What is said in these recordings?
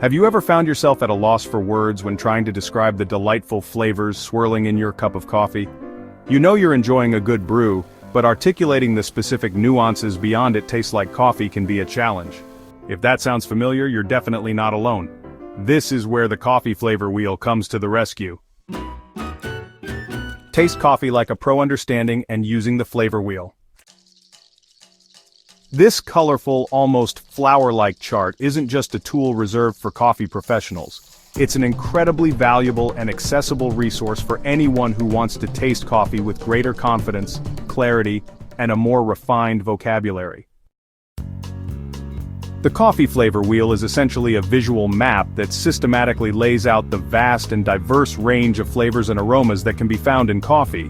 Have you ever found yourself at a loss for words when trying to describe the delightful flavors swirling in your cup of coffee? You know you're enjoying a good brew, but articulating the specific nuances beyond it tastes like coffee can be a challenge. If that sounds familiar, you're definitely not alone. This is where the coffee flavor wheel comes to the rescue. Taste coffee like a pro, understanding and using the flavor wheel. This colorful, almost flower-like chart isn't just a tool reserved for coffee professionals. It's an incredibly valuable and accessible resource for anyone who wants to taste coffee with greater confidence, clarity, and a more refined vocabulary. The coffee flavor wheel is essentially a visual map that systematically lays out the vast and diverse range of flavors and aromas that can be found in coffee.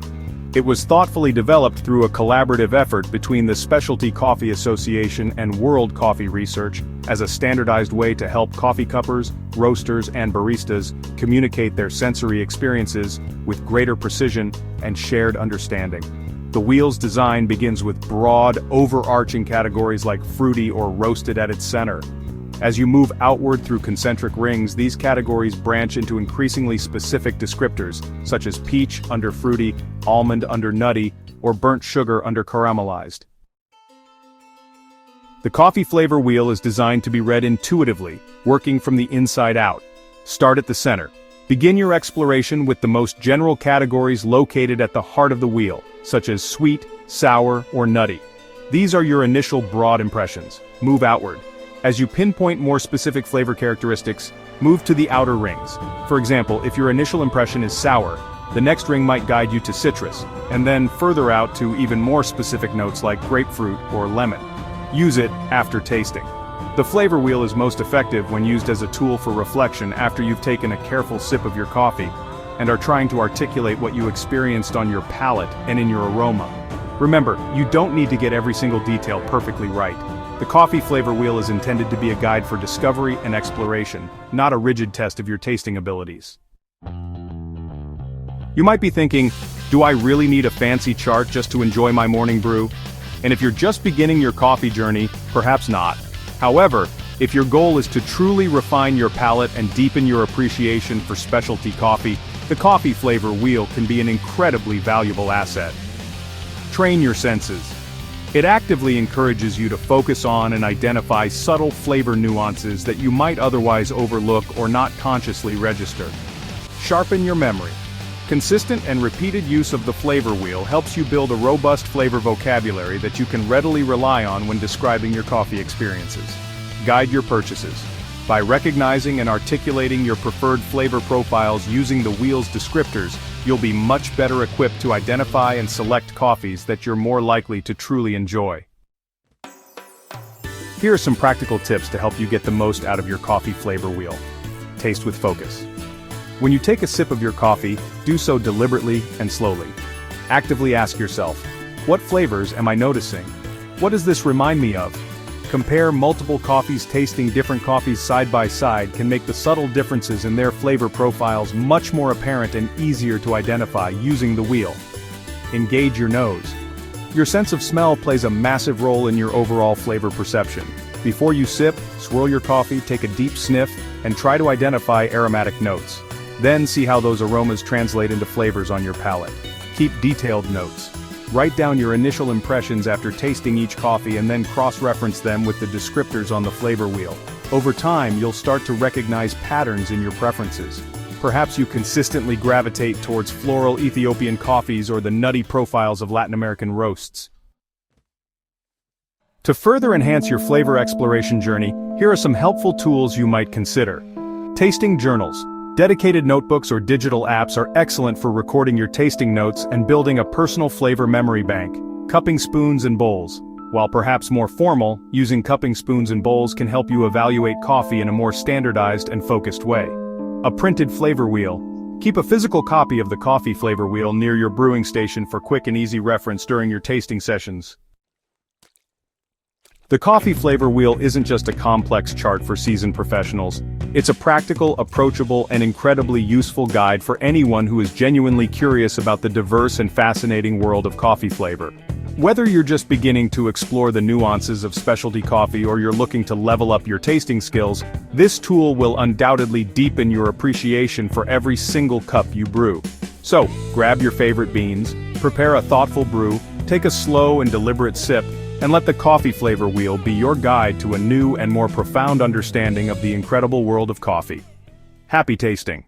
It was thoughtfully developed through a collaborative effort between the Specialty Coffee Association and World Coffee Research as a standardized way to help coffee cuppers, roasters, and baristas communicate their sensory experiences with greater precision and shared understanding. The wheel's design begins with broad, overarching categories like fruity or roasted at its center. As you move outward through concentric rings, these categories branch into increasingly specific descriptors, such as peach under fruity, almond under nutty, or burnt sugar under caramelized. The coffee flavor wheel is designed to be read intuitively, working from the inside out. Start at the center. Begin your exploration with the most general categories located at the heart of the wheel, such as sweet, sour, or nutty. These are your initial broad impressions. Move outward. As you pinpoint more specific flavor characteristics, move to the outer rings. For example, if your initial impression is sour, the next ring might guide you to citrus, and then further out to even more specific notes like grapefruit or lemon. Use it after tasting. The flavor wheel is most effective when used as a tool for reflection after you've taken a careful sip of your coffee and are trying to articulate what you experienced on your palate and in your aroma. Remember, you don't need to get every single detail perfectly right. The coffee flavor wheel is intended to be a guide for discovery and exploration, not a rigid test of your tasting abilities. You might be thinking, do I really need a fancy chart just to enjoy my morning brew? And if you're just beginning your coffee journey, perhaps not. However, if your goal is to truly refine your palate and deepen your appreciation for specialty coffee, the coffee flavor wheel can be an incredibly valuable asset. Train your senses. It actively encourages you to focus on and identify subtle flavor nuances that you might otherwise overlook or not consciously register. Sharpen your memory. Consistent and repeated use of the flavor wheel helps you build a robust flavor vocabulary that you can readily rely on when describing your coffee experiences. Guide your purchases. By recognizing and articulating your preferred flavor profiles using the wheel's descriptors, you'll be much better equipped to identify and select coffees that you're more likely to truly enjoy. Here are some practical tips to help you get the most out of your coffee flavor wheel. Taste with focus. When you take a sip of your coffee, do so deliberately and slowly. Actively ask yourself, what flavors am I noticing? What does this remind me of? Compare multiple coffees. Tasting different coffees side by side can make the subtle differences in their flavor profiles much more apparent and easier to identify using the wheel. Engage your nose. Your sense of smell plays a massive role in your overall flavor perception. Before you sip, swirl your coffee, take a deep sniff, and try to identify aromatic notes. Then see how those aromas translate into flavors on your palate. Keep detailed notes. Write down your initial impressions after tasting each coffee and then cross-reference them with the descriptors on the flavor wheel. Over time, you'll start to recognize patterns in your preferences. Perhaps you consistently gravitate towards floral Ethiopian coffees or the nutty profiles of Latin American roasts. To further enhance your flavor exploration journey, here are some helpful tools you might consider. Tasting journals. Dedicated notebooks or digital apps are excellent for recording your tasting notes and building a personal flavor memory bank. Cupping spoons and bowls. While perhaps more formal, using cupping spoons and bowls can help you evaluate coffee in a more standardized and focused way. A printed flavor wheel. Keep a physical copy of the coffee flavor wheel near your brewing station for quick and easy reference during your tasting sessions. The coffee flavor wheel isn't just a complex chart for seasoned professionals. It's a practical, approachable, and incredibly useful guide for anyone who is genuinely curious about the diverse and fascinating world of coffee flavor. Whether you're just beginning to explore the nuances of specialty coffee or you're looking to level up your tasting skills, this tool will undoubtedly deepen your appreciation for every single cup you brew. So, grab your favorite beans, prepare a thoughtful brew, take a slow and deliberate sip, and let the coffee flavor wheel be your guide to a new and more profound understanding of the incredible world of coffee. Happy tasting!